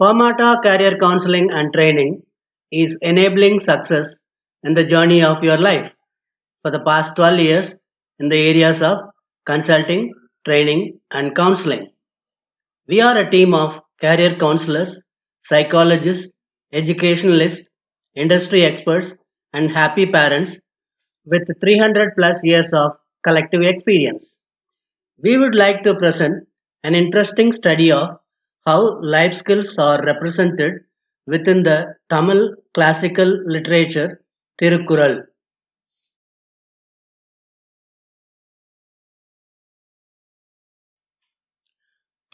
Formata Career Counseling and Training is enabling success in the journey of your life for the past 12 years in the areas of consulting, training, and counseling. We are a team of career counselors, psychologists, educationalists, industry experts, and happy parents with 300 plus years of collective experience. We would like to present an interesting study of how life skills are represented within the Tamil classical literature Tirukkural.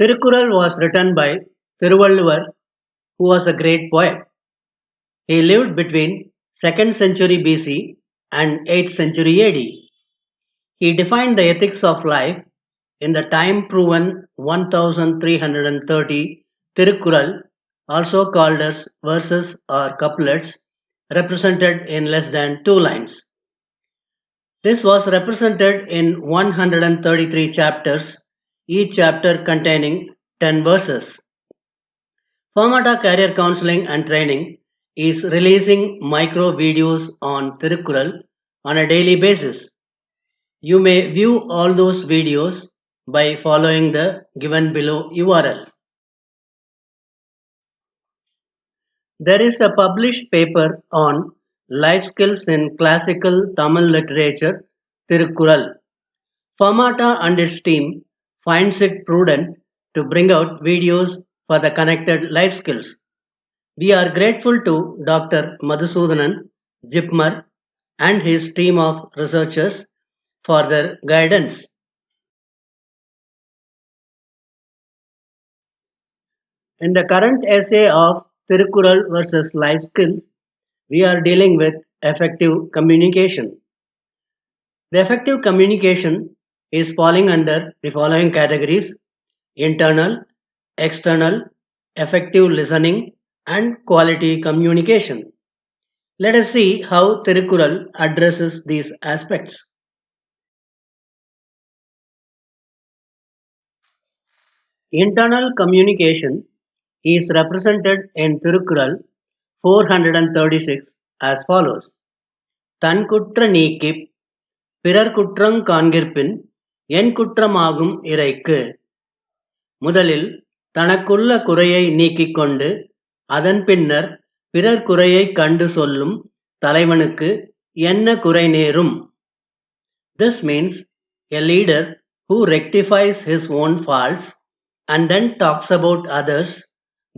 Tirukkural was written by Thiruvalluvar, who was a great poet. He lived between 2nd century BC and 8th century AD. He defined the ethics of life in the time-proven 1330 Tirukkural, also called as verses or couplets, represented in less than two lines. This was represented in 133 chapters, each chapter containing 10 verses. Formata Career Counseling and Training is releasing micro videos on Tirukkural on a daily basis. You may view all those videos by following the given below URL. There is a published paper on life skills in classical Tamil literature, Tirukkural. Famata and its team finds it prudent to bring out videos for the connected life skills. We are grateful to Dr. Madhusudanan, Jipmer, and his team of researchers for their guidance. In the current essay of Tirukkural versus life skills, we are dealing with effective communication. The effective communication is falling under the following categories: internal, external, effective listening, and quality communication. Let us see how Tirukkural addresses these aspects. Internal communication is represented in Tirukkural 436 as follows. தன் குற்ற நீக்கிப் பிறர் குற்றங் காண்கிற்பின் என் குற்றமாகும் இறைக்கு. முதலில் தனக்குள்ள குறையை நீக்கிக் கொண்டு அதன் பின்னர் பிறர் குறையைக் கண்டு சொல்லும் தலைவனுக்கு என்ன குறை நேரும்? This means a leader who rectifies his own faults and then talks about others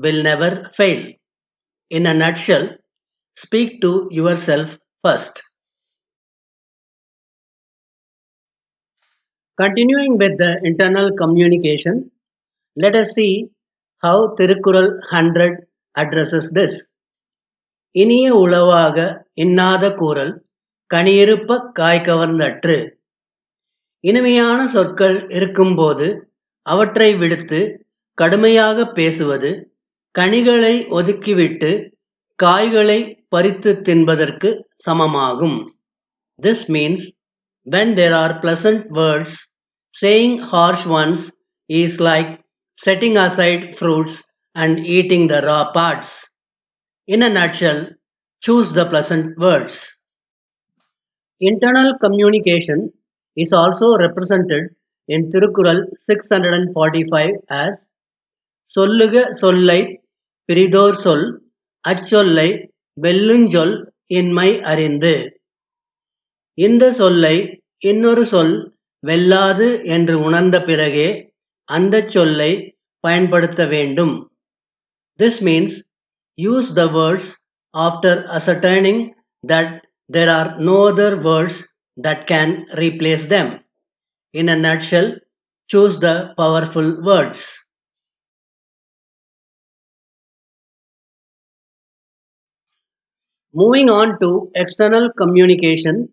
will never fail. In a nutshell, speak to yourself first. Continuing with the internal communication, let us see how Tirukkural 100 addresses this. இனிய உளவாக இன்னாத கூறல் கனியிருப்பக் காய்கவர்ந்தற்று. இனிமையான சொற்கள் இருக்கும்போது அவற்றை விடுத்து கடுமையாக பேசுவது கனிகளை ஒதுக்கிவிட்டு காய்களை பறித்து தின்பதற்கு சமமாகும். This means when there are pleasant words, saying harsh ones is like setting aside fruits and eating the raw parts. In a nutshell, choose the pleasant words. Internal communication is also represented in Tirukkural 645 as சொல்லுக சொல்லை பிரிதோர் சொல் அச்சொல்லை வெல்லுஞ்சொல் இன்மை அறிந்து. இந்த சொல்லை இன்னொரு சொல் வெல்லாது என்று உணர்ந்த பிறகே அந்தச் சொல்லை பயன்படுத்த வேண்டும். This means use the words after ascertaining that there are no other words that can replace them. In a nutshell, choose the powerful words. Moving on to external communication,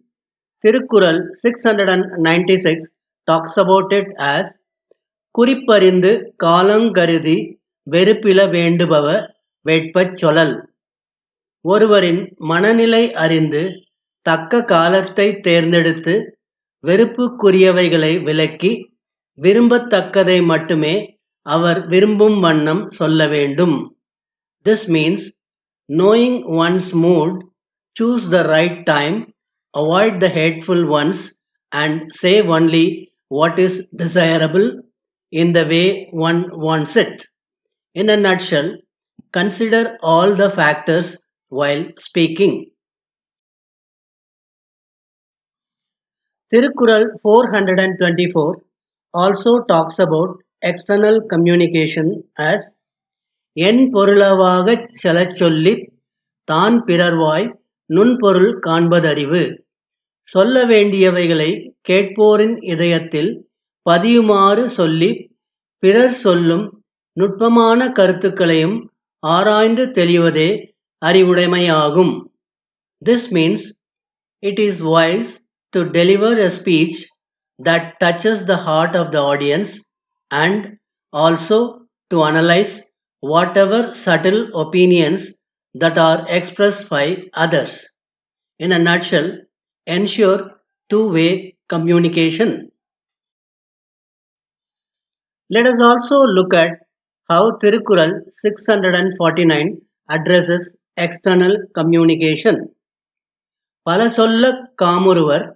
Tirukkural 696 talks about it as குறிப்பறிந்து காலங்கருதி வெறுப்பில வேண்டுபவ வேட்பச் சொலல். ஒருவரின் மனநிலை அறிந்து தக்க காலத்தை தேர்ந்தெடுத்து வெறுப்புக்குரியவைகளை விலக்கி விரும்பத்தக்கதை மட்டுமே அவர் விரும்பும் வண்ணம் சொல்ல வேண்டும். This means knowing one's mood, choose the right time, avoid the hateful ones, and say only what is desirable in the way one wants it. In a nutshell, consider all the factors while speaking. Tirukkural 424 also talks about external communication as என் பொருளவாகச் செலச்சொல்லித் தான் பிறர்வாய் நுண்பொருள் காண்பதறிவு. சொல்ல வேண்டியவைகளை கேட்போரின் இதயத்தில் பதியுமாறு சொல்லிப் பிறர் சொல்லும் நுட்பமான கருத்துக்களையும் ஆராய்ந்து தெளிவதே அறிவுடைமையாகும். This means it is wise to deliver a speech that touches the heart of the audience and also to analyze whatever subtle opinions that are expressed by others. In a nutshell, ensure two-way communication. Let us also look at how Tirukkural 649 addresses external communication. பல சொல்லக் காமுறுவர்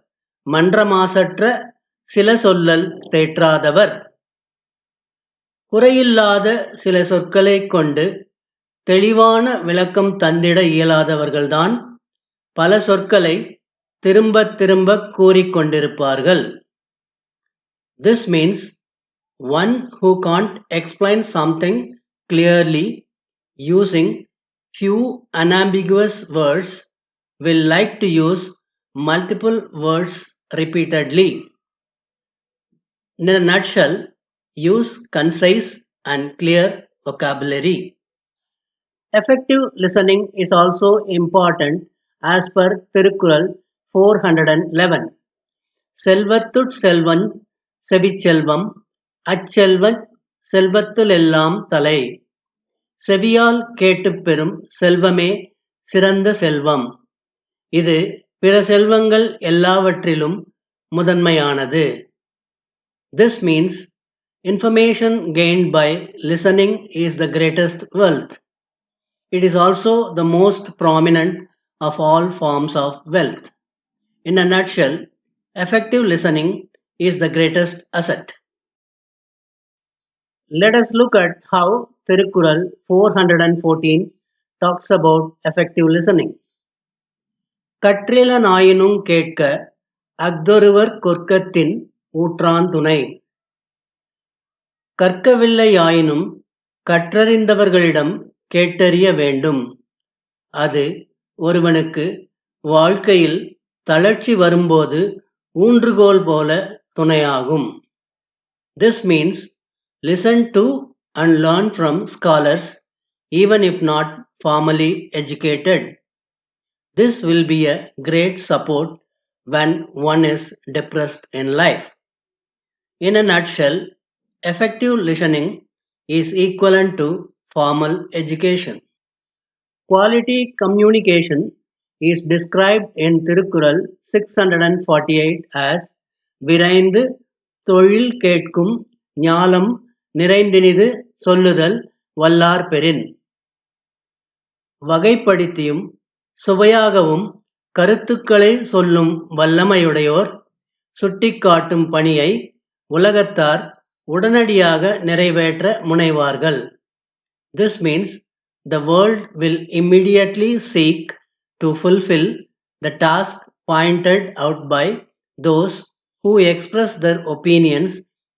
மன்றமாசற்ற சில சொல்லல் தேற்றாதவர். குறையில்லாத சில சொற்களைக் கொண்டு தெளிவான விளக்கம் தந்திட இயலாதவர்கள்தான் பல சொற்களை திரும்பத் திரும்பக் கூறிக் கொண்டிருப்பார்கள். This means one who can't explain something clearly using few unambiguous words will like to use multiple words repeatedly. In a nutshell, use concise and clear vocabulary. Effective listening is also important as per Tirukkural 411. செல்வத்துட் செல்வஞ் செவிச்செல்வம் அச்செல்வச் செல்வத்துளெல்லாம் தலை. செவியால் கேட்டுப் பெறும் செல்வமே சிறந்த செல்வம். இது பிற செல்வங்கள் எல்லாவற்றிலும் முதன்மையானது. This means information gained by listening is the greatest wealth. It is also the most prominent of all forms of wealth. In a nutshell, effective listening is the greatest asset. Let us look at how Tirukkural 414 talks about effective listening. கற்றிலனாயினுங் கேட்க அஃதொருவர் கொற்கத்தின் ஊற்றான் துணை. கற்கவில்லையாயினும் கற்றறிந்தவர்களிடம் கேட்டறிய வேண்டும். அது ஒருவனுக்கு வாழ்க்கையில் தளர்ச்சி வரும்போது ஊன்றுகோல் போல துணையாகும். This means listen to and learn from scholars even if not formally educated. This will be a great support when one is depressed in life. In a nutshell, effective listening is equivalent to formal education. Quality communication is described in Tirukkural 648 as விரைந்து தொழில் கேட்கும் ஞாலம் நிறைந்தினிது சொல்லுதல் வல்லார் பெறின். வகைப்படுத்தியும் சுவையாகவும் கருத்துக்களை சொல்லும் வல்லமையுடையோர் சுட்டிக்காட்டும் பணியை உலகத்தார் உடனடியாக நிறைவேற்ற முனைவார்கள். This means the world will immediately seek to fulfill the task pointed out by those who express their opinions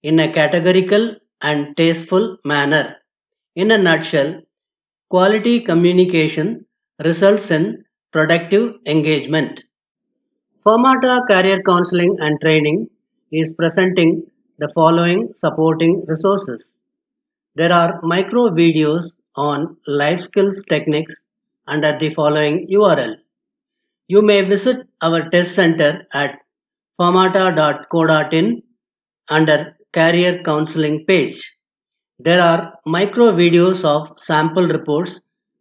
in a categorical and tasteful manner. In a nutshell, quality communication results in productive engagement. Formata Career Counseling and Training is presenting the following supporting resources. There are micro videos on life skills techniques under the following URL. You may visit our test center at formata.co.in under Career Counseling page. There are micro videos of sample reports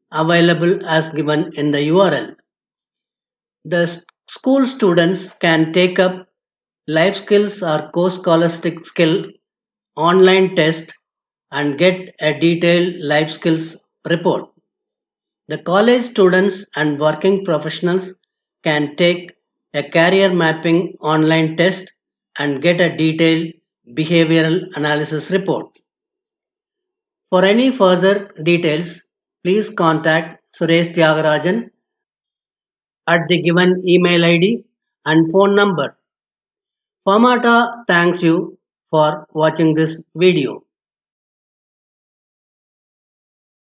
available as given in the URL. The school students can take up life skills or co-scholastic skill online test and get a detailed life skills report. The college students and working professionals can take a career mapping online test and get a detailed behavioral analysis report. For any further details, please contact Suresh Tyagarajan at the given email ID and phone number. Famata thanks you for watching this video.